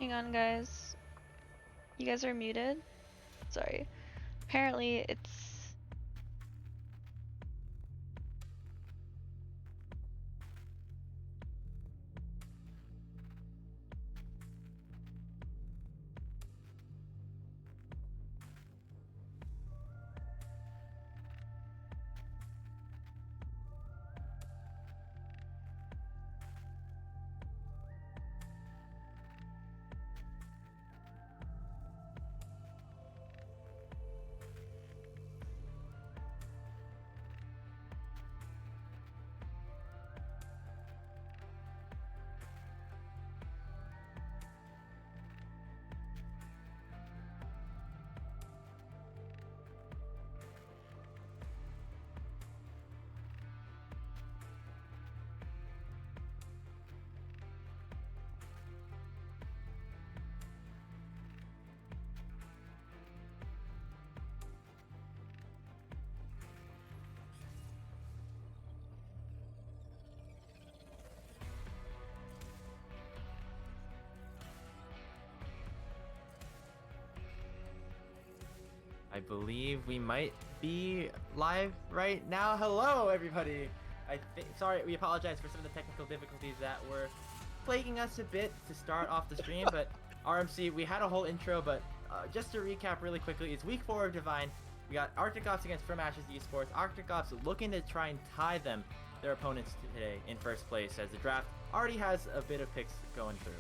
Hang on, guys. You guys are muted? Sorry. Apparently, it's... I believe we might be live right now. Hello, everybody. Sorry, we apologize for some of the technical difficulties that were plaguing us a bit to start off the stream, but RMC, we had a whole intro, but just to recap really quickly, it's week 4 of Divine. We got Arctic Ops against From Ashes Esports. Arctic Ops looking to try and tie their opponents today in first place, as the draft already has a bit of picks going through.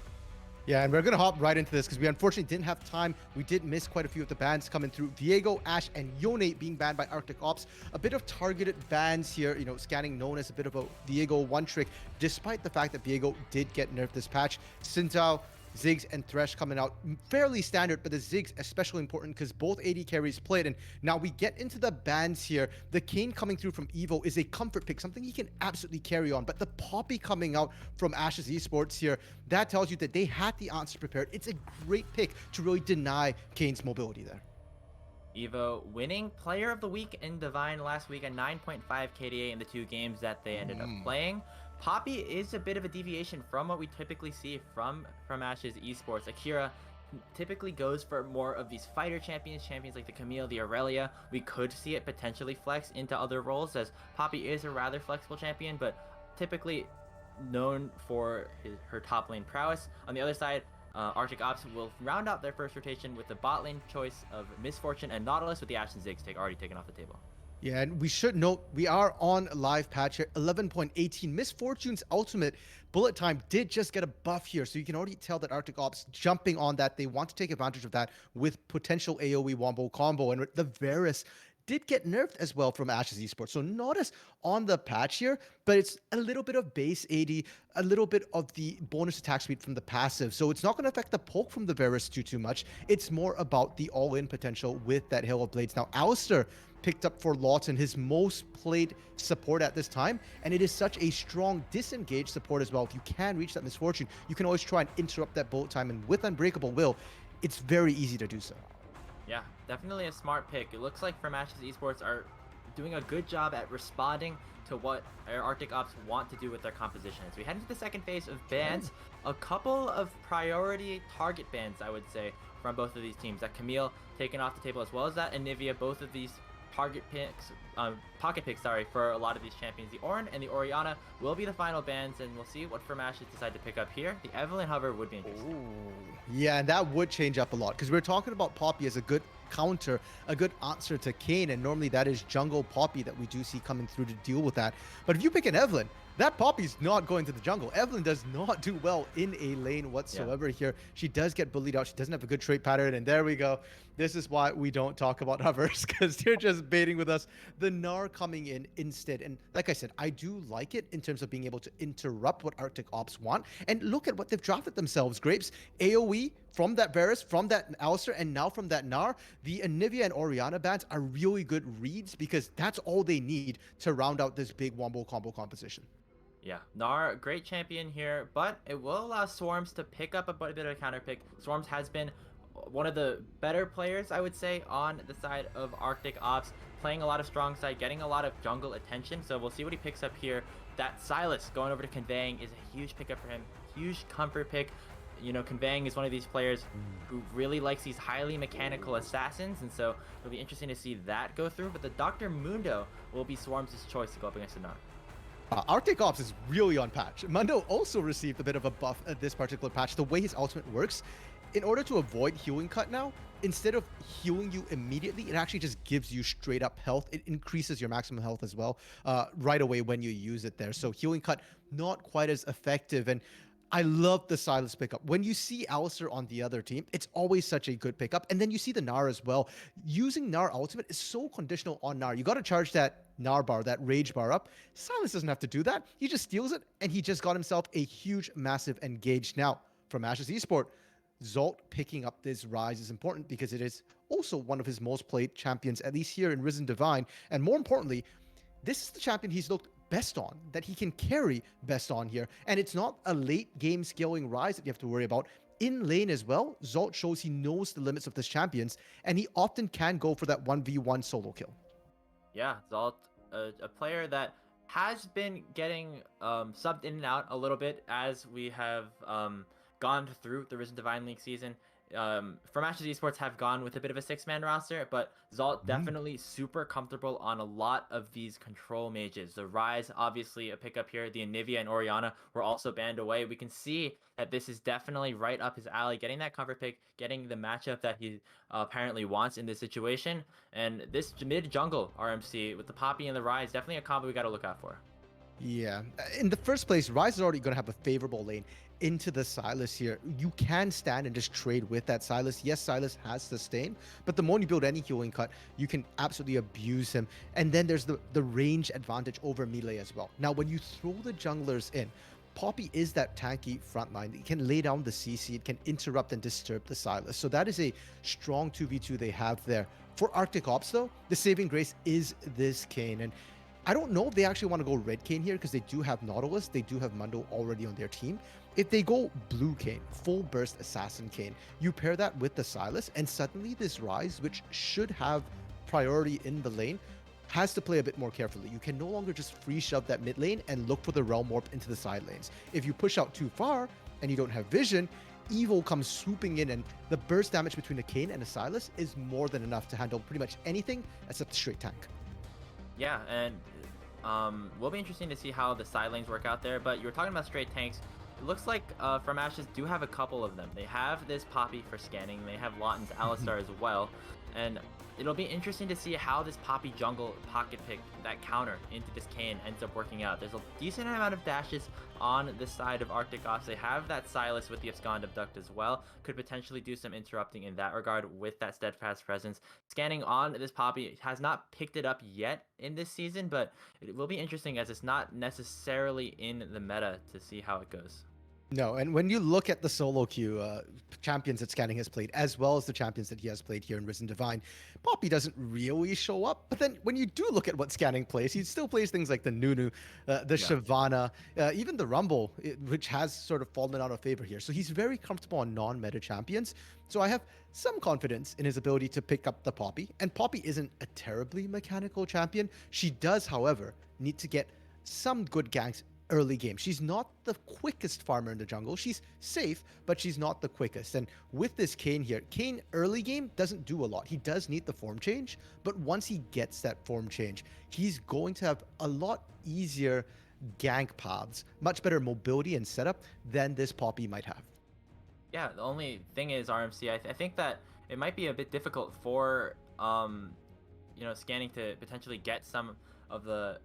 Yeah, and we're going to hop right into this because we unfortunately didn't have time. We did miss quite a few of the bans coming through. Viego, Ashe, and Yone being banned by Arctic Ops. A bit of targeted bans here, scanning known as a bit of a Viego one-trick, despite the fact that Viego did get nerfed this patch. Sintao, Ziggs, and Thresh coming out fairly standard, but the Ziggs especially important because both AD carries played. And now we get into the bans here. The Kayn coming through from Evo is a comfort pick, something he can absolutely carry on. But the Poppy coming out from Ashe's Esports here, that tells you that they had the answer prepared. It's a great pick to really deny Kayn's mobility there. Evo winning player of the week in Divine last week at 9.5 KDA in the 2 games that they ended up playing. Poppy is a bit of a deviation from what we typically see from Ashe's Esports. Akira typically goes for more of these fighter champions like the Camille, the Aurelia. We could see it potentially flex into other roles, as Poppy is a rather flexible champion, but typically known for her top lane prowess. On the other side, Arctic Ops will round out their first rotation with the bot lane choice of Misfortune and Nautilus, with the Ashe and Ziggs already taken off the table. Yeah, and we should note we are on live patch here, 11.18. Misfortune's ultimate bullet time did just get a buff here, so you can already tell that Arctic Ops jumping on that. They want to take advantage of that with potential AoE wombo combo, and the Varus did get nerfed as well from Ashe's Esports. So not as on the patch here, but it's a little bit of base AD, a little bit of the bonus attack speed from the passive. So it's not going to affect the poke from the Varus too much. It's more about the all-in potential with that Hail of Blades. Now, Alistair picked up for Lawton, his most played support at this time, and it is such a strong disengaged support as well. If you can reach that Misfortune, you can always try and interrupt that bullet time, and with Unbreakable Will, it's very easy to do so. Yeah, definitely a smart pick. It looks like From Ashes Esports are doing a good job at responding to what Arctic Ops want to do with their composition. As we head into the second phase of bans, a couple of priority target bans, I would say, from both of these teams. That Camille taken off the table, as well as that Anivia, both of these pocket picks for a lot of these champions. The Ornn and the Orianna will be the final bans, and we'll see what From Ashes decide to pick up here. The Evelyn Hover would be interesting. Ooh. Yeah, and that would change up a lot because we're talking about Poppy as a good counter, a good answer to Kayn, and normally that is jungle Poppy that we do see coming through to deal with that. But if you pick an Evelyn, that Poppy's not going to the jungle. Evelyn does not do well in a lane whatsoever here. She does get bullied out. She doesn't have a good trait pattern, and there we go. This is why we don't talk about hovers, because they're just baiting with us. The Gnar coming in instead. And like I said, I do like it in terms of being able to interrupt what Arctic Ops want. And look at what they've drafted themselves. Grapes, AoE from that Varus, from that Alistair, and now from that Gnar. The Anivia and Orianna bans are really good reads because that's all they need to round out this big wombo combo composition. Yeah, Gnar, great champion here, but it will allow Swarms to pick up a bit of a counter pick. Swarms has been one of the better players, I would say, on the side of Arctic Ops, playing a lot of strong side, getting a lot of jungle attention, so we'll see what he picks up here. That Silas going over to Conveying is a huge pickup for him, huge comfort pick. Conveying is one of these players who really likes these highly mechanical assassins, and so it'll be interesting to see that go through. But the Dr. Mundo will be Swarm's choice to go up against Anar. Arctic Ops is really on patch. Mundo also received a bit of a buff at this particular patch. The way his ultimate works, in order to avoid healing cut now, instead of healing you immediately, it actually just gives you straight up health. It increases your maximum health as well right away when you use it there. So healing cut, not quite as effective. And I love the Silas pickup. When you see Alistair on the other team, it's always such a good pickup. And then you see the Gnar as well. Using Gnar ultimate is so conditional on Gnar. You got to charge that Gnar bar, that rage bar up. Silas doesn't have to do that. He just steals it, and he just got himself a huge, massive engage. Now, from Ashe's Esports, Zolt picking up this Rise is important because it is also one of his most played champions, at least here in Risen Divine. And more importantly, this is the champion he's looked best on, that he can carry best on here. And it's not a late game scaling Rise that you have to worry about. In lane as well, Zolt shows he knows the limits of this champions, and he often can go for that 1v1 solo kill. Yeah, Zolt, a player that has been getting subbed in and out a little bit as we have gone through the Risen Divine League season. From Ashe's Esports have gone with a bit of a 6-man roster, but Zolt definitely super comfortable on a lot of these control mages. The Rise, obviously a pickup here. The Anivia and Orianna were also banned away. We can see that this is definitely right up his alley, getting that comfort pick, getting the matchup that he apparently wants in this situation. And this mid jungle RMC with the Poppy and the Rise, definitely a combo we got to look out for. Yeah. In the first place, Rise is already going to have a favorable lane into the Silas here. You can stand and just trade with that Silas. Yes, Silas has sustain, but the more you build any healing cut, you can absolutely abuse him. And then there's the range advantage over melee as well. Now, when you throw the junglers in, Poppy is that tanky frontline. It can lay down the CC. It can interrupt and disturb the Silas. So that is a strong 2v2 they have there. For Arctic Ops, though, the saving grace is this Kayn. And I don't know if they actually want to go red Kayn here because they do have Nautilus. They do have Mundo already on their team. If they go blue Kayn, full burst assassin Kayn, you pair that with the Silas, and suddenly this Rise, which should have priority in the lane, has to play a bit more carefully. You can no longer just free shove that mid lane and look for the Realm Warp into the side lanes. If you push out too far and you don't have vision, Evo comes swooping in, and the burst damage between a Kayn and a Silas is more than enough to handle pretty much anything except the straight tank. Yeah, and will be interesting to see how the side lanes work out there. But you were talking about straight tanks. It looks like from Ashes do have a couple of them. They have this Poppy for scanning. They have Lawton's Alistar as well. And it'll be interesting to see how this Poppy jungle pocket pick, that counter into this Kayn, ends up working out. There's a decent amount of dashes on the side of Arctic Ops. They have that Silas with the Abscond Abduct as well. Could potentially do some interrupting in that regard with that steadfast presence. Scanning on this Poppy has not picked it up yet in this season, but it will be interesting as it's not necessarily in the meta to see how it goes. No, and when you look at the solo queue champions that Scanning has played, as well as the champions that he has played here in Risen Divine, Poppy doesn't really show up. But then when you do look at what Scanning plays, he still plays things like the Nunu, the Shyvana, even the Rumble, which has sort of fallen out of favor here. So he's very comfortable on non-meta champions. So I have some confidence in his ability to pick up the Poppy. And Poppy isn't a terribly mechanical champion. She does, however, need to get some good ganks early game. She's not the quickest farmer in the jungle. She's safe, but she's not the quickest. And with this Kayn here, Kayn early game doesn't do a lot. He does need the form change, but once he gets that form change, he's going to have a lot easier gank paths, much better mobility and setup than this Poppy might have. Yeah, the only thing is RMC, I think that it might be a bit difficult for Scanning to potentially get some of the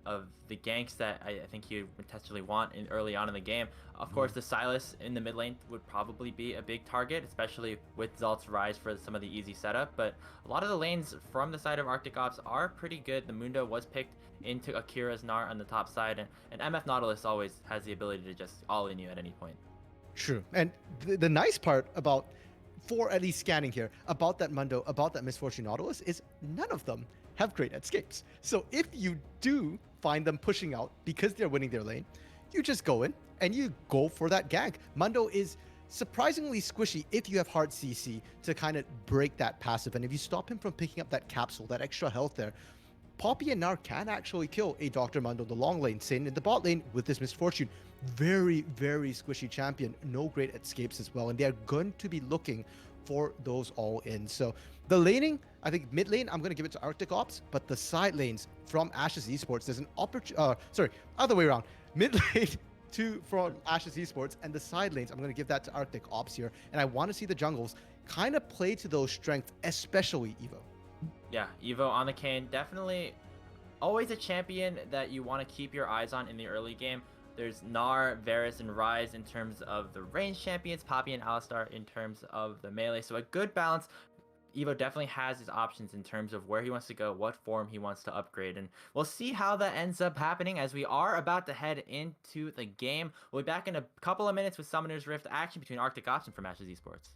ganks that I think you would potentially want in early on in the game. Of course, the Silas in the mid lane would probably be a big target, especially with Zolt's Rise for some of the easy setup. But a lot of the lanes from the side of Arctic Ops are pretty good. The Mundo was picked into Akira's Gnar on the top side, and MF Nautilus always has the ability to just all-in you at any point. True. And the nice part about, for at least Scanning here, about that Mundo, about that Misfortune Nautilus, is none of them have great escapes. So if you do find them pushing out because they're winning their lane, you just go in and you go for that gank. Mundo is surprisingly squishy if you have hard CC to kind of break that passive. And if you stop him from picking up that capsule, that extra health there, Poppy and Nar can actually kill a Dr. Mundo in the long lane. Sin in the bot lane with this Misfortune. Very, very squishy champion. No great escapes as well. And they are going to be looking for those all in. So the laning, I think mid lane, I'm going to give it to Arctic Ops. But the side lanes from Ashe's Esports, there's an opportunity. Sorry, other way around. Mid lane from Ashe's Esports, and the side lanes, I'm going to give that to Arctic Ops here. And I want to see the jungles kind of play to those strengths, especially Evo. Yeah, Evo on the Kane, definitely always a champion that you want to keep your eyes on in the early game. There's Gnar, Varus, and Ryze in terms of the range champions, Poppy and Alistar in terms of the melee. So a good balance. Evo definitely has his options in terms of where he wants to go, what form he wants to upgrade, and we'll see how that ends up happening as we are about to head into the game. We'll be back in a couple of minutes with Summoner's Rift action between Arctic Ops and from Ashes Esports.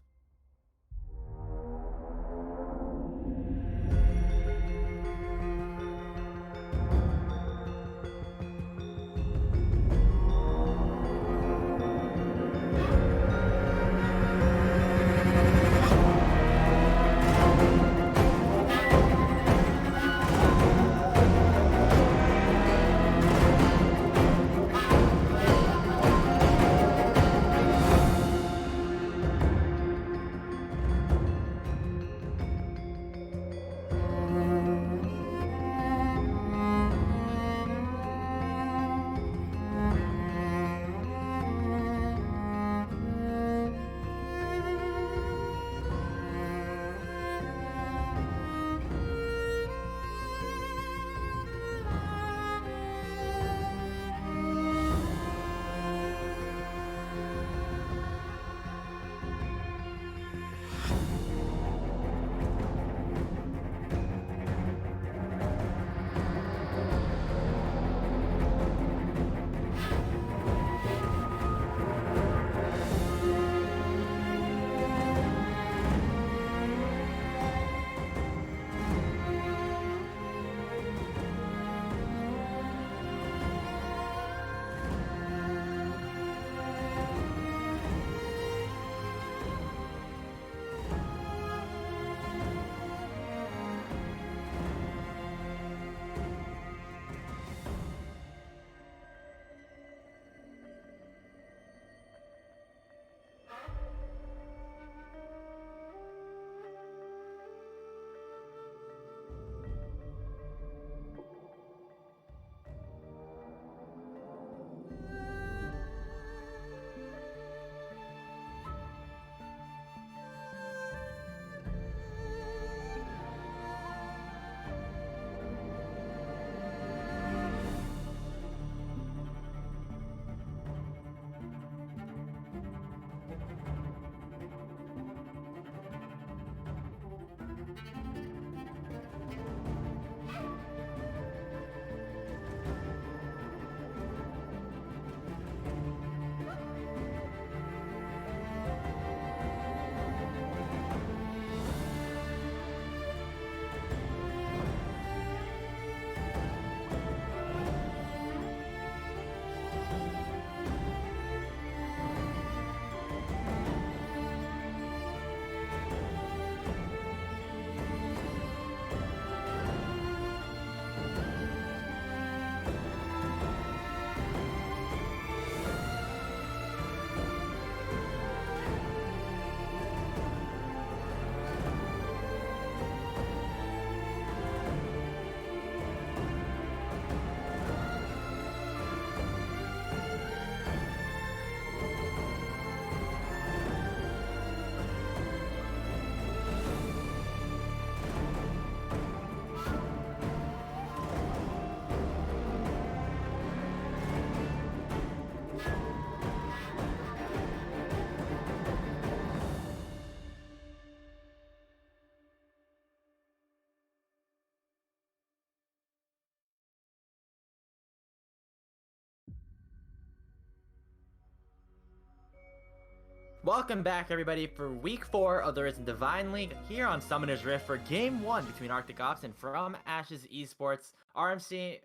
Welcome back, everybody, for Week 4 of the Risen Divine League here on Summoner's Rift for Game 1 between Arctic Ops and from Ashes Esports. RMC,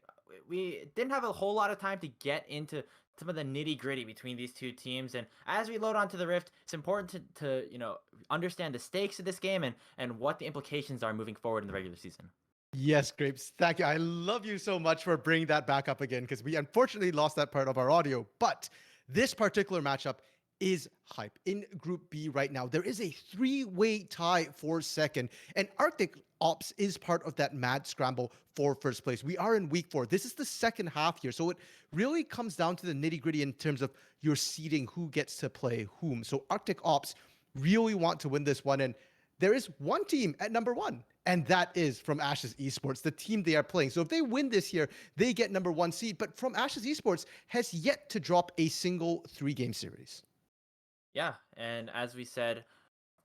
we didn't have a whole lot of time to get into some of the nitty-gritty between these two teams, and as we load onto the Rift, it's important to understand the stakes of this game and what the implications are moving forward in the regular season. Yes, Grapes. Thank you. I love you so much for bringing that back up again because we unfortunately lost that part of our audio. But this particular matchup is hype. In Group B right now, there is a three-way tie for second, and Arctic Ops is part of that mad scramble for first place. We are in week 4. This is the second half here, so it really comes down to the nitty-gritty in terms of your seeding, who gets to play whom. So Arctic Ops really want to win this one, and there is one team at number 1, and that is from Ashe's Esports, the team they are playing. So if they win this year, they get number 1 seed. But from Ashe's Esports has yet to drop a single 3-game series. Yeah, and as we said,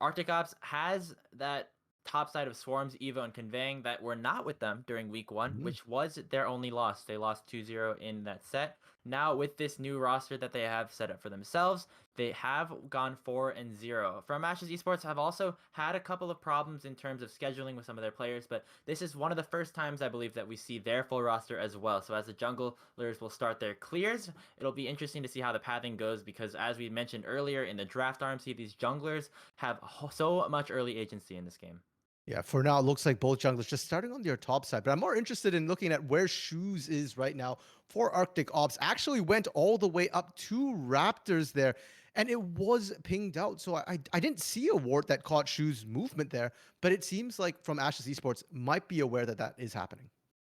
Arctic Ops has that top side of Swarms, Evo, and Conveying that were not with them during week 1, which was their only loss. They lost 2-0 in that set. Now, with this new roster that they have set up for themselves, they have gone 4-0. From Ashes Esports have also had a couple of problems in terms of scheduling with some of their players, but this is one of the first times I believe that we see their full roster as well. So as the junglers will start their clears, it'll be interesting to see how the pathing goes because as we mentioned earlier in the draft RMC, these junglers have so much early agency in this game. Yeah, for now, it looks like both junglers just starting on their top side. But I'm more interested in looking at where Shoes is right now for Arctic Ops. Actually went all the way up to Raptors there, and it was pinged out. So I didn't see a ward that caught Shoes' movement there, but it seems like from Ashes Esports might be aware that that is happening.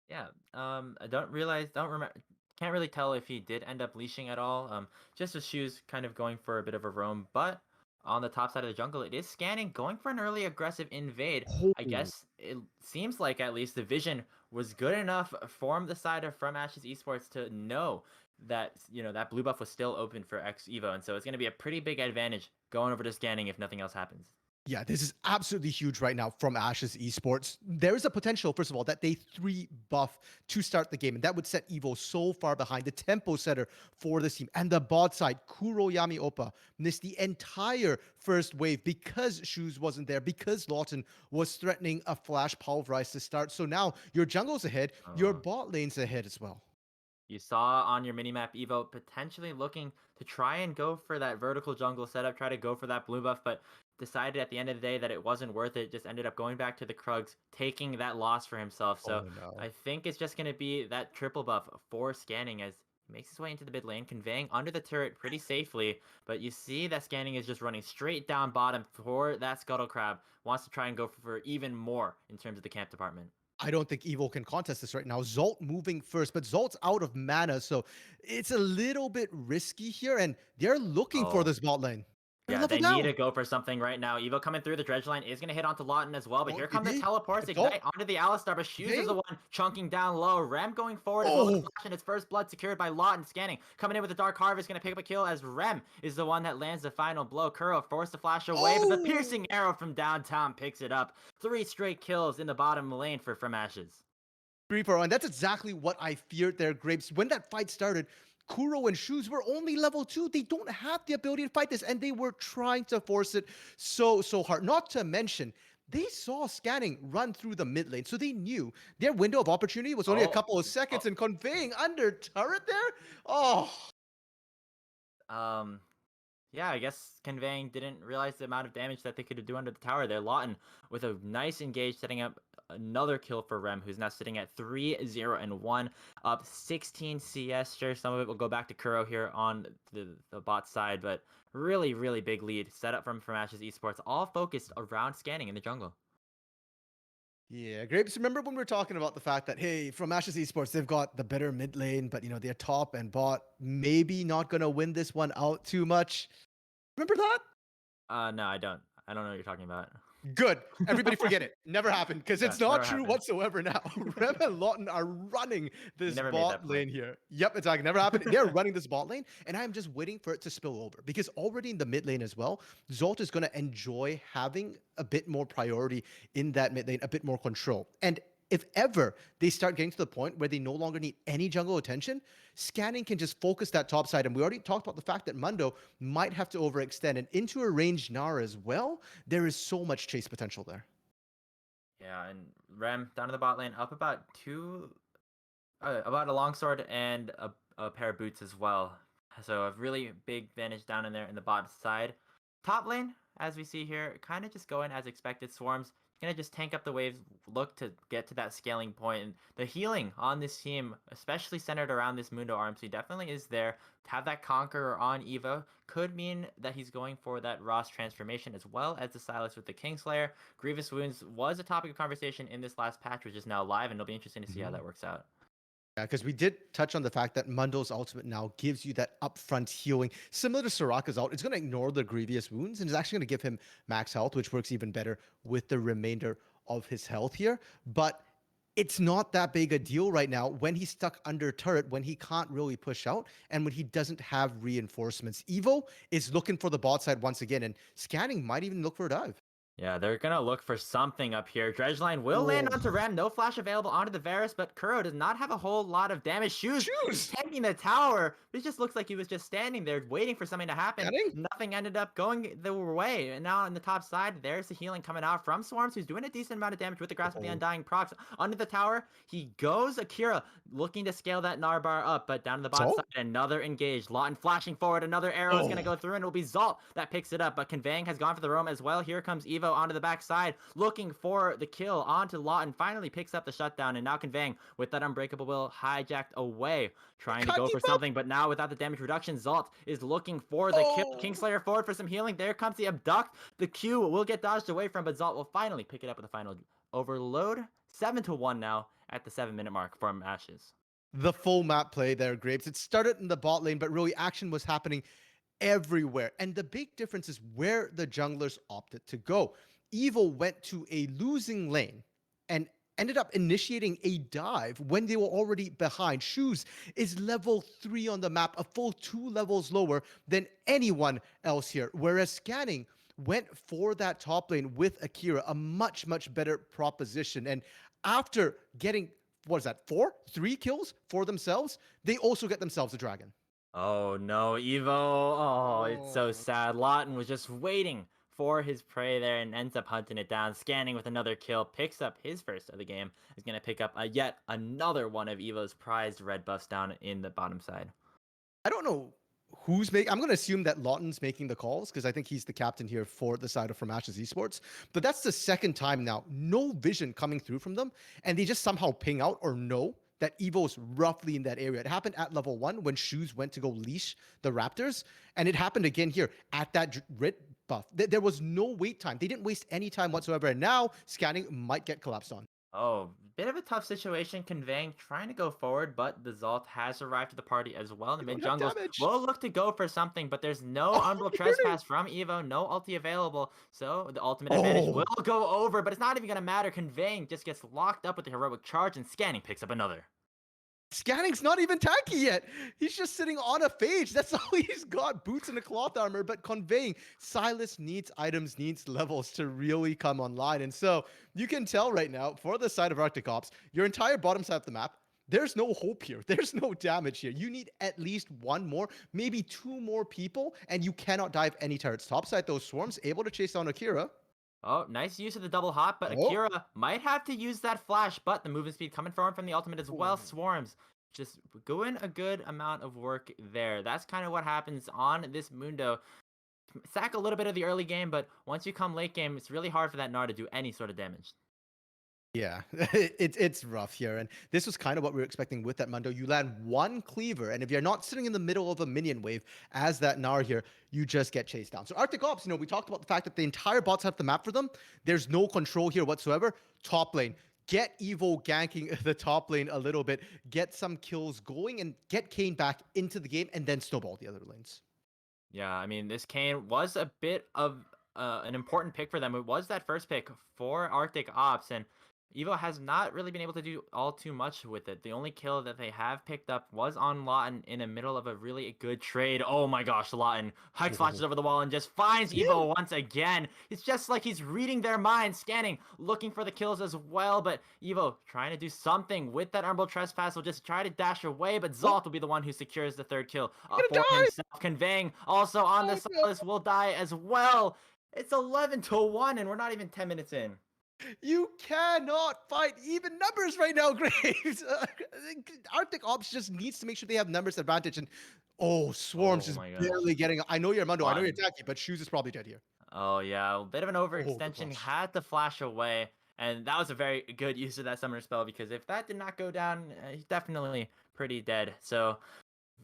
Yeah, I don't remember, can't really tell if he did end up leashing at all. Just his shoes kind of going for a bit of a roam, but on the top side of the jungle, it is scanning, going for an early aggressive invade. I Oh. guess it seems like at least the vision was good enough from the side of From Ashes Esports to know that that blue buff was still open for X Evo, and so it's going to be a pretty big advantage going over to scanning if nothing else happens. Yeah, this is absolutely huge right now from Ashes Esports. There is a potential, first of all, that they 3-buff to start the game, and that would set Evo so far behind, the tempo setter for this team. And the bot side, Kuroyami Oppa missed the entire first wave because Shoes wasn't there, because Lawton was threatening a flash pulverize to start. So now your jungle's ahead, your bot lane's ahead as well. You saw on your minimap Evo potentially looking to try and go for that vertical jungle setup, try to go for that blue buff, but decided at the end of the day that it wasn't worth it. Just ended up going back to the Krugs, taking that loss for himself. So Oh no. I think it's just going to be that triple buff for scanning as he makes his way into the mid lane, conveying under the turret pretty safely. But you see that scanning is just running straight down bottom for that Scuttle Crab. Wants to try and go for even more in terms of the camp department. I don't think Evo can contest this right now. Zolt moving first, but Zolt's out of mana, so it's a little bit risky here, and they're looking for Oh, this bot lane. They're yeah, level they need down. to go for something right now. Evo coming through the dredge line is going to hit onto Lawton as well, but Oh, here did come the he? teleports, Zolt? ignite onto the Alistar, but Shoes is Okay. the one chunking down low. Rem going forward as well, the Oh, flash and his first blood secured by Lawton, scanning. Coming in with the Dark Harvest, going to pick up a kill as Rem is the one that lands the final blow. Kuro forced to flash away, but the oh. piercing arrow from downtown picks it up. 3 straight kills in the bottom lane for From Ashes. 3 for 1. That's exactly what I feared there, Grapes. When that fight started, Kuro and Shoes were only level 2. They don't have the ability to fight this, and they were trying to force it so hard. Not to mention, they saw scanning run through the mid lane, so they knew their window of opportunity was only a Oh, couple of seconds, oh, and conveying under turret there. Oh, um, yeah, I guess Conveying didn't realize the amount of damage that they could do under the tower there. Lawton with a nice engage, setting up another kill for Rem, who's now sitting at 3-0-1, up 16 CS. Sure, some of it will go back to Kuro here on the bot side, but really, really big lead set up from Ashes Esports, all focused around scanning in the jungle. yeah, Grapes. Remember when we were talking about the fact that, hey, from Ashes Esports, they've got the better mid lane, but their top and bot maybe not gonna win this one out too much. Remember that? No, I don't. I don't know what you're talking about. Good. Everybody forget it. Never happened because Yeah, it's not never true happened. whatsoever now. Rem and Lawton are running We this never made bot that point. lane here. Yep, it's like never happened. They're running this bot lane, and I am just waiting for it to spill over because already in the mid lane as well, Zolt is going to enjoy having a bit more priority in that mid lane, a bit more control. And if ever they start getting to the point where they no longer need any jungle attention, scanning can just focus that top side. And we already talked about the fact that Mundo might have to overextend and into a ranged Nara as well. There is so much chase potential there. Yeah, and Rem down to the bot lane, up about about a longsword and a pair of boots as well. So a really big advantage down in there in the bot side. Top lane, as we see here, kind of just going as expected. Swarms gonna just tank up the waves, look to get to that scaling point. And the healing on this team, especially centered around this Mundo RMC, definitely is there. To have that Conqueror on Evo could mean that he's going for that Ross transformation as well as the Silas with the Kingslayer. Grievous Wounds was a topic of conversation in this last patch, which is now live, and it'll be interesting to see how that works out. Yeah, because we did touch on the fact that Mundo's ultimate now gives you that upfront healing. Similar to Soraka's ult, it's going to ignore the grievous wounds and it's actually going to give him max health, which works even better with the remainder of his health here. But it's not that big a deal right now when he's stuck under turret, when he can't really push out, and when he doesn't have reinforcements. Evo is looking for the bot side once again, and scanning might even look for a dive. Yeah, they're gonna look for something up here. Dredgeline will land onto Rem. No flash available onto the Varus, but Kuro does not have a whole lot of damage. Shoes tanking the tower. It just looks like he was just standing there waiting for something to happen. Nothing ended up going the way. And now on the top side, there's the healing coming out from Swarms, who's doing a decent amount of damage with the Grasp of the Undying procs. Under the tower, he goes. Akira looking to scale that Narbar up, but down to the bottom side, another engage. Lawton flashing forward. Another arrow is gonna go through, and it'll be Zalt that picks it up. But Conveying has gone for the roam as well. Here comes Evo onto the backside, looking for the kill onto Lawton. Finally picks up the shutdown, and now Conveying with that Unbreakable Will hijacked away, trying to go for something, but now without the damage reduction, Zalt is looking for the kill. Kingslayer forward for some healing. There comes the abduct. The Q will get dodged away from, but Zalt will finally pick it up with the final overload. 7-1 now at the 7-minute mark from Ashes. The full map play there, Grapes. It started in the bot lane, but really action was happening everywhere. And the big difference is where the junglers opted to go. Evo went to a losing lane and ended up initiating a dive when they were already behind. Shoes is level 3 on the map, a full 2 levels lower than anyone else here. Whereas Scanning went for that top lane with Akira, a much, much better proposition. And after getting, what is that, 3 kills for themselves, they also get themselves a dragon. Oh no, Evo. Oh, it's so sad. Lawton was just waiting for his prey there and ends up hunting it down. Scanning with another kill, picks up his first of the game. Is going to pick up yet another one of Evo's prized red buffs down in the bottom side. I don't know who's making. I'm going to assume that Lawton's making the calls because I think he's the captain here for the side of from Ashe's Esports. But that's the second time now. No vision coming through from them. And they just somehow ping out or know that Evo's roughly in that area. It happened at level 1 when Shoes went to go leash the Raptors. And it happened again here at that red buff. There was no wait time. They didn't waste any time whatsoever. And now Scanning might get collapsed on. Oh, bit of a tough situation. Conveying, trying to go forward, but the Zalt has arrived to the party as well. The mid jungles will look to go for something, but there's no Umbral Trespass from Evo, no ulti available. So the ultimate advantage will go over, but it's not even going to matter. Conveying just gets locked up with the heroic charge, and Scanning picks up another. Scanning's not even tanky yet. He's just sitting on a phage. That's all he's got. Boots and a cloth armor, but Conveying. Silas needs items, needs levels to really come online. And so you can tell right now, for the side of Arctic Ops, your entire bottom side of the map, there's no hope here. There's no damage here. You need at least 1 more, maybe 2 more people, and you cannot dive any turrets. Top side, those Swarms able to chase down Akira. Oh, nice use of the double hop, but Akira might have to use that flash, but the movement speed coming from the ultimate as well. Swarms just doing a good amount of work there. That's kind of what happens on this Mundo. Sack a little bit of the early game, but once you come late game, it's really hard for that Gnar to do any sort of damage. Yeah, it's rough here. And this was kind of what we were expecting with that Mundo. You land 1 cleaver, and if you're not sitting in the middle of a minion wave as that Gnar here, you just get chased down. So Arctic Ops, we talked about the fact that the entire bots have the map for them. There's no control here whatsoever. Top lane. Get Evo ganking the top lane a little bit, get some kills going, and get Kayn back into the game, and then snowball the other lanes. Yeah, I mean, this Kayn was a bit of an important pick for them. It was that first pick for Arctic Ops, and Evo has not really been able to do all too much with it. The only kill that they have picked up was on Lawton in the middle of a really good trade. Oh my gosh, Lawton hikes flashes over the wall and just finds Evo once again. It's just like he's reading their minds, Scanning, looking for the kills as well. But Evo trying to do something with that Umbral Trespass will just try to dash away, but Zalt will be the one who secures the 3rd kill for himself. Conveying also on the Silas will die as well. It's 11-1 and we're not even 10 minutes in. You cannot fight even numbers right now, Graves. Arctic Ops just needs to make sure they have numbers advantage. And Swarms is barely getting. I know you're Mundo, I know you're Taki, but Shoes is probably dead here. Oh yeah, a bit of an Oh, good overextension, flash. had to flash away, and that was a very good use of that summoner spell because if that did not go down, he's definitely pretty dead. So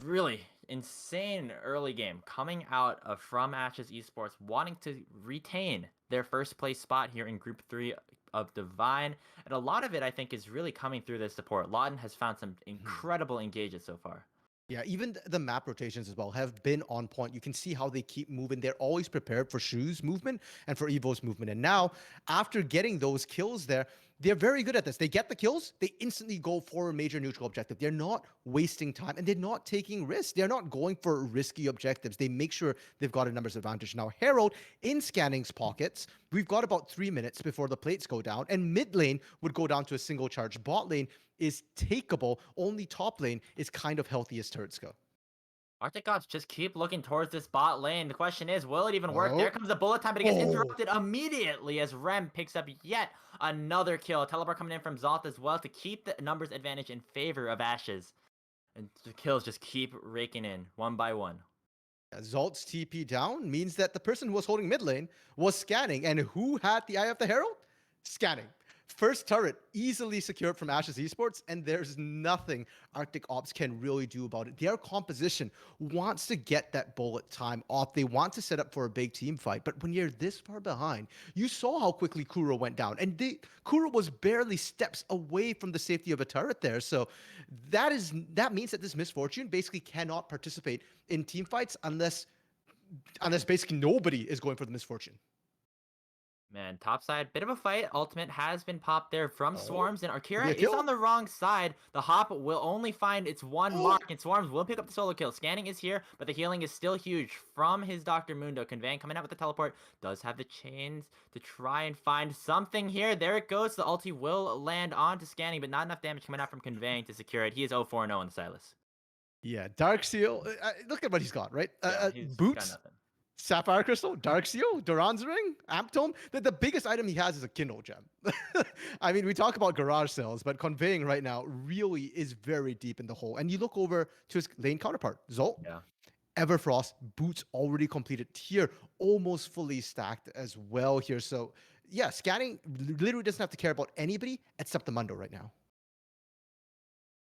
really insane early game coming out of from Ashes Esports wanting to retain their first place spot here in Group 3 of Divine, and a lot of it I think is really coming through this support. Lawton has found some Mhm. incredible engages so far. Yeah, even the map rotations as well have been on point. You can see how they keep moving. They're always prepared for Shu's movement and for Evo's movement. And now, after getting those kills there, they're very good at this. They get the kills, they instantly go for a major neutral objective. They're not wasting time and they're not taking risks. They're not going for risky objectives. They make sure they've got a numbers advantage. Now, Herald in Scanning's pockets, we've got about 3 minutes before the plates go down, and mid lane would go down to a single charge. Bot lane is takeable. Only top lane is kind of healthy as turrets go. Arctic Ops just keep looking towards this bot lane. The question is, will it even work? There Oh, comes the bullet time, but it gets oh, interrupted immediately as Rem picks up yet another kill. A teleport coming in from Zalt as well to keep the numbers advantage in favor of Ashes. And the kills just keep raking in one by one. Zalt's TP down means that the person who was holding mid lane was scanning. And who had the Eye of the Herald? Scanning. First turret easily secured from Ashes Esports, and there's nothing Arctic Ops can really do about it. Their composition wants to get that bullet time off. They want to set up for a big team fight, but when you're this far behind, you saw how quickly Kuro went down, and Kuro was barely steps away from the safety of a turret there. So that means that this misfortune basically cannot participate in team fights unless basically nobody is going for the misfortune. Man, topside, bit of a fight. Ultimate has been popped there from Oh, Swarms, and could be Akira a is kill. on the wrong side. The hop will only find its one Oh, mark, and Swarms will pick up the solo kill. Scanning is here, but the healing is still huge from his Dr. Mundo. Conveying coming out with the teleport, does have the chains to try and find something here. There it goes. The ulti will land onto Scanning, but not enough damage coming out from Conveying to secure it. He is 0-4-0 in the Silas. yeah, Dark Seal. Look at what he's got, right? Yeah, he's got Boots, nothing. Sapphire Crystal, Dark Seal, Duran's Ring, Amp Tome. The biggest item he has is a Kindle Gem. I mean, we talk about garage sales, but Conveying right now really is very deep in the hole. And you look over to his lane counterpart, Zolt, Yeah. Everfrost, Boots already completed tier, almost fully stacked as well here. So, yeah, Scanning literally doesn't have to care about anybody except the Mundo right now.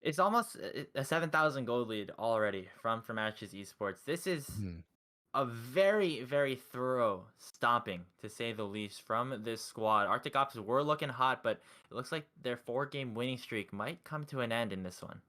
It's almost a 7,000 gold lead already from Ashes Esports. This is Mhm. a very, very thorough stomping, to say the least, from this squad. Arctic Ops were looking hot, but it looks like their 4-game winning streak might come to an end in this one.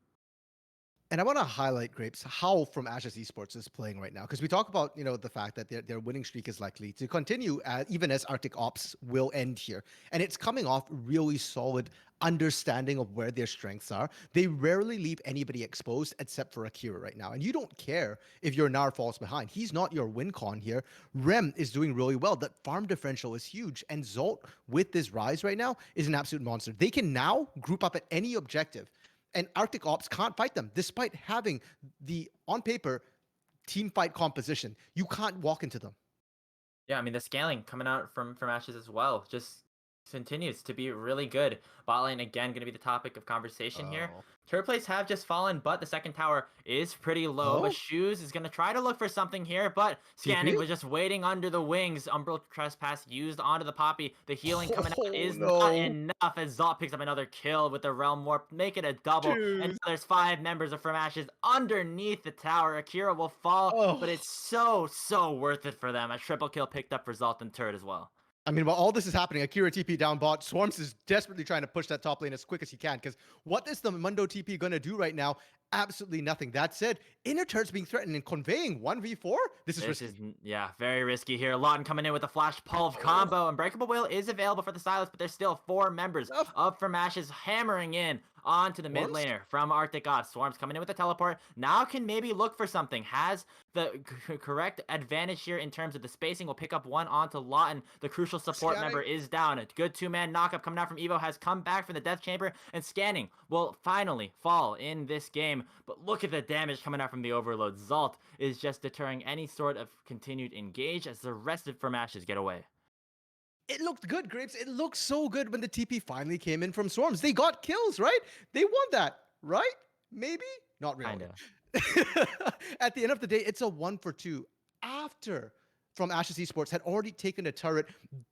And I want to highlight, Grapes, how from Ashes Esports is playing right now, because we talk about the fact that their winning streak is likely to continue even as Arctic Ops will end here, and it's coming off really solid understanding of where their strengths are. They rarely leave anybody exposed except for Akira right now, and you don't care if your Nar falls behind. He's not your win con here. Rem is doing really well. That farm differential is huge, and Zolt with this rise right now is an absolute monster. They can now group up at any objective and Arctic Ops can't fight them despite having the on paper team fight composition. You can't walk into them. Yeah, I mean, the scaling coming out from Ashes as well just continues to be really good. Bot lane, again, going to be the topic of conversation here. Oh. Turret plates have just fallen, but the second tower is pretty low. But Oh, Shoes is going to try to look for something here, but Scanning TP? was just waiting under the wings. Umbral Trespass used onto the Poppy. The healing coming out Oh is not no. enough as Zot picks up another kill with the Realm Warp, make it a double. And Jeez. now there's 5 members of From Ashes underneath the tower. Akira will fall, Oh. but it's so worth it for them. A triple kill picked up for Zalt and Turret as well. I mean, while all this is happening, Akira TP down bot. Swarms is desperately trying to push that top lane as quick as he can. Because what is the Mundo TP going to do right now? Absolutely nothing. That said, inner turrets being threatened and Conveying 1v4. This is This risky. is, yeah, very risky here. Lawton coming in with a flash pulve combo. Unbreakable Will is available for the Silas, but there's still 4 members Enough. of From Ashes hammering in onto the mid Swarms? laner from Arctic Ops. Swarms coming in with a teleport. Now can maybe look for something. Has the correct advantage here in terms of the spacing. Will pick up one onto Lawton. The crucial support Scanning. member is down. A good 2-man knockup coming out from Evo has come back from the Death Chamber, and Scanning will finally fall in this game. But look at the damage coming out from the Overload. Zalt is just deterring any sort of continued engage as the rest of From Ashes get away. It looked good, Grapes. It looked so good when the TP finally came in from Swarms. They got kills, right? They won that, right? Maybe? Not really. Kinda. At the end of the day, it's a 1-for-2 after from Ashes Esports had already taken a turret,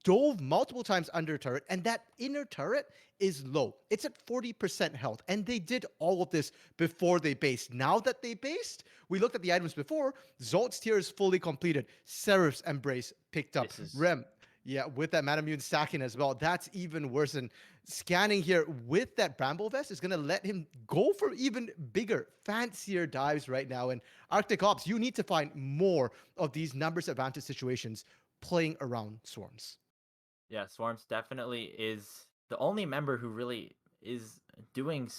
dove multiple times under turret, and that inner turret is low. It's at 40% health, and they did all of this before they based. Now that they based, we looked at the items before. Zolt's tier is fully completed. Seraph's Embrace picked up. This is Rem, yeah, with that Manamune stacking as well. That's even worse. And scanning here with that Bramble Vest is going to let him go for even bigger, fancier dives right now. And Arctic Ops, you need to find more of these numbers advantage situations playing around Swarms. Yeah, Swarms definitely is the only member who really is doing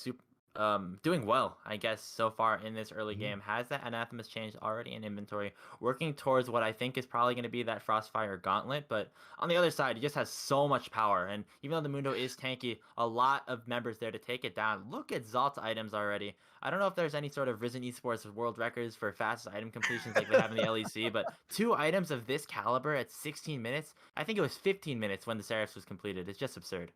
well, I guess, so far in this early game. Has that Anathema's changed already in inventory, working towards what I think is probably going to be that Frostfire Gauntlet. But on the other side, he just has so much power, and even though the Mundo is tanky, a lot of members there to take it down. Look at Zalt's items already. I don't know if there's any sort of Risen Esports world records for fastest item completions like they have in the LEC, but 2 items of this caliber at 16 minutes, I think it was 15 minutes when the Seraphs was completed. It's just absurd.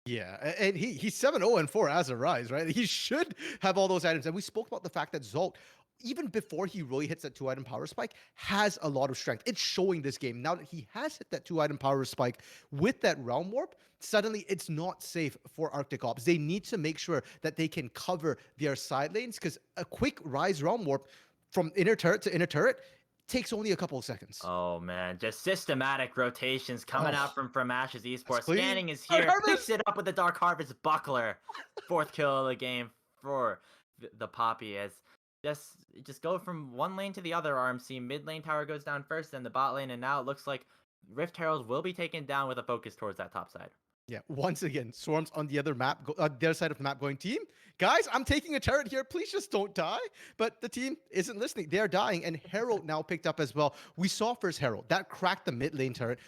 Yeah, and he's 7-0 and 4 as a Rise, right? He should have all those items. And we spoke about the fact that Zolt, even before he really hits that 2-item power spike, has a lot of strength. It's showing this game. Now that he has hit that 2-item power spike with that Realm Warp, suddenly it's not safe for Arctic Ops. They need to make sure that they can cover their side lanes, because a quick Rise Realm Warp from inner turret to inner turret takes only a couple of seconds. Oh man, just systematic rotations coming out from Ashe's Esports. clean. Scanning is Dark here, Harvest! picks it up with the Dark Harvest Buckler. 4th kill of the game for the Poppy, as just go from one lane to the other. RMC mid lane tower goes down first, then the bot lane, and now it looks like Rift Herald will be taken down with a focus towards that top side. Yeah, once again, Swarms on the other map, the other side of the map going, team, guys, I'm taking a turret here. Please just don't die. But the team isn't listening. They're dying, and Herald now picked up as well. We saw first Herald. That cracked the mid lane turret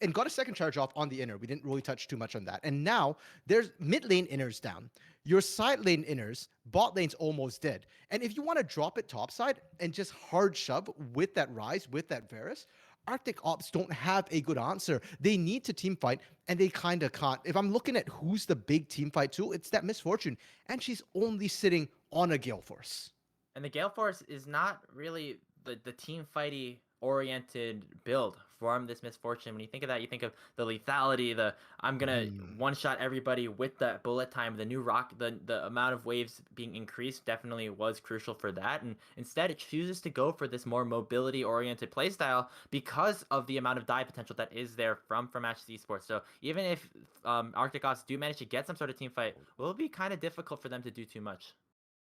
and got a second charge off on the inner. We didn't really touch too much on that. And now there's mid lane inners down. Your side lane inners, bot lane's almost dead. And if you want to drop it topside and just hard shove with that Rise, with that Varus, Arctic Ops don't have a good answer. They need to team fight, and they kind of can't. If I'm looking at who's the big team fight tool, it's that Miss Fortune, and she's only sitting on a Gale Force. And the Gale Force is not really the team fighty oriented build from this Miss Fortune. When you think of that, you think of the lethality, the I'm gonna one shot everybody with that bullet time, the new rock, the amount of waves being increased definitely was crucial for that. And instead it chooses to go for this more mobility oriented playstyle because of the amount of die potential that is there from Ashe Esports. So even if Arctic Ops do manage to get some sort of team fight, it will be kind of difficult for them to do too much.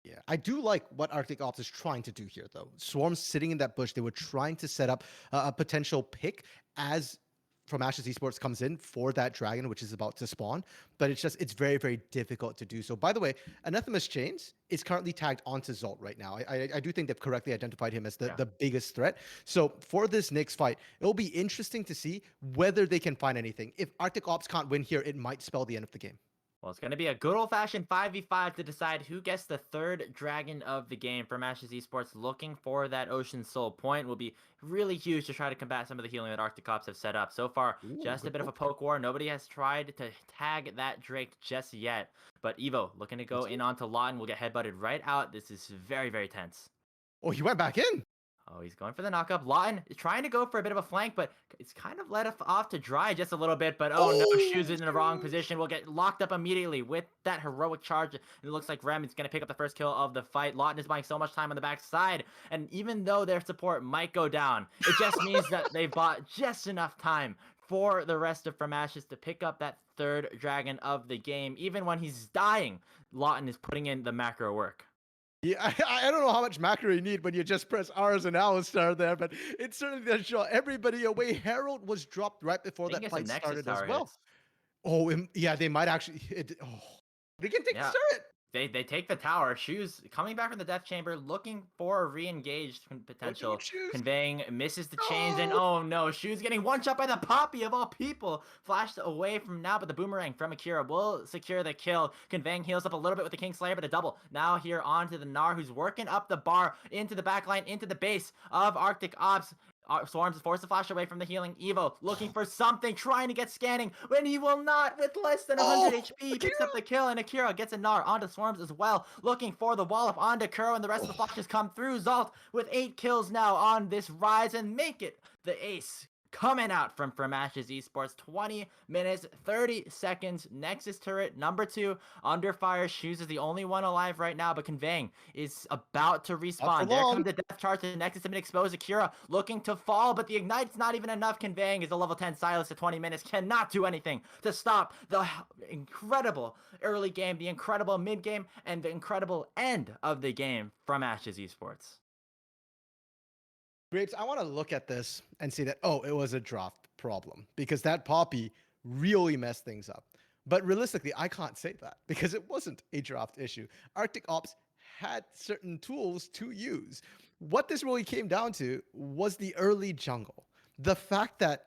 Yeah, I do like what Arctic Ops is trying to do here, though. Swarms sitting in that bush, they were trying to set up a potential pick as from Ashes Esports comes in for that dragon, which is about to spawn. But it's very, very difficult to do so. By the way, Anathema's Chains is currently tagged onto Zolt right now. I do think they've correctly identified him as the biggest threat. So for this next fight, it'll be interesting to see whether they can find anything. If Arctic Ops can't win here, it might spell the end of the game. Well, it's going to be a good old-fashioned 5v5 to decide who gets the 3rd dragon of the game. From Ashes Esports, looking for that Ocean Soul point will be really huge to try to combat some of the healing that Arctic Ops have set up. So far, just a bit of a poke war. Nobody has tried to tag that Drake just yet. But Evo looking to go in onto Lawton will get headbutted right out. This is very, very tense. Oh, he went back in. Oh, he's going for the knockup. Lawton is trying to go for a bit of a flank, but it's kind of let off to dry just a little bit. But oh no, Shoes is in the wrong position. Will get locked up immediately with that heroic charge. It looks like Rem is going to pick up the first kill of the fight. Lawton is buying so much time on the backside. And even though their support might go down, it just means that they've bought just enough time for the rest of From Ashes to pick up that 3rd dragon of the game. Even when he's dying, Lawton is putting in the macro work. Yeah, I don't know how much macro you need when you just press R as an Alistar there, but it certainly does show everybody away. Herald was dropped right before that fight started as well. Hits. Oh, yeah, they might actually. They can take the turret. They take the tower. Shoes coming back from the death chamber, looking for a re-engaged potential. Conveying misses the chains, and oh no, Shoes getting one shot by the Poppy of all people. Flashed away from now, but the boomerang from Akira will secure the kill. Conveying heals up a little bit with the Kingslayer, but a double. Now here onto the Gnar, who's working up the bar into the backline, into the base of Arctic Ops. Swarms is forced to flash away from the healing. Evo looking for something, trying to get scanning when he will not with less than 100 Oh, HP. Picks up the kill, and Akira gets a Gnar onto Swarms as well. Looking for the wall up onto Kuro, and the rest of the flashes come through. Zalt with 8 kills now on this rise and make it the ace. Coming out from Ashe's Esports, 20 minutes, 30 seconds. Nexus turret, number 2, under fire. Shoes is the only one alive right now, but Conveying is about to not for respawn. There long. comes the death charge. The Nexus has been exposed. Akira looking to fall, but the Ignite's not even enough. Conveying is a level 10 Silas at 20 minutes. Cannot do anything to stop the incredible early game, the incredible mid game, and the incredible end of the game from Ashe's Esports. Grapes, I want to look at this and say that, oh, it was a draft problem because that Poppy really messed things up. But realistically, I can't say that because it wasn't a draft issue. Arctic Ops had certain tools to use. What this really came down to was the early jungle. The fact that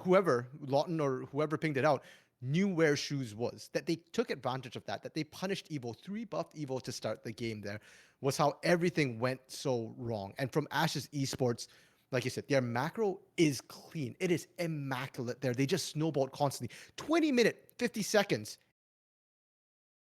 whoever, Lawton or whoever pinged it out, knew where Shoes was, that they took advantage of that they punished Evo, 3 buffed Evo to start the game there, was how everything went so wrong. And from Ashe's Esports, like you said, their macro is clean. It is immaculate there. They just snowballed constantly. 20 minute, 50 seconds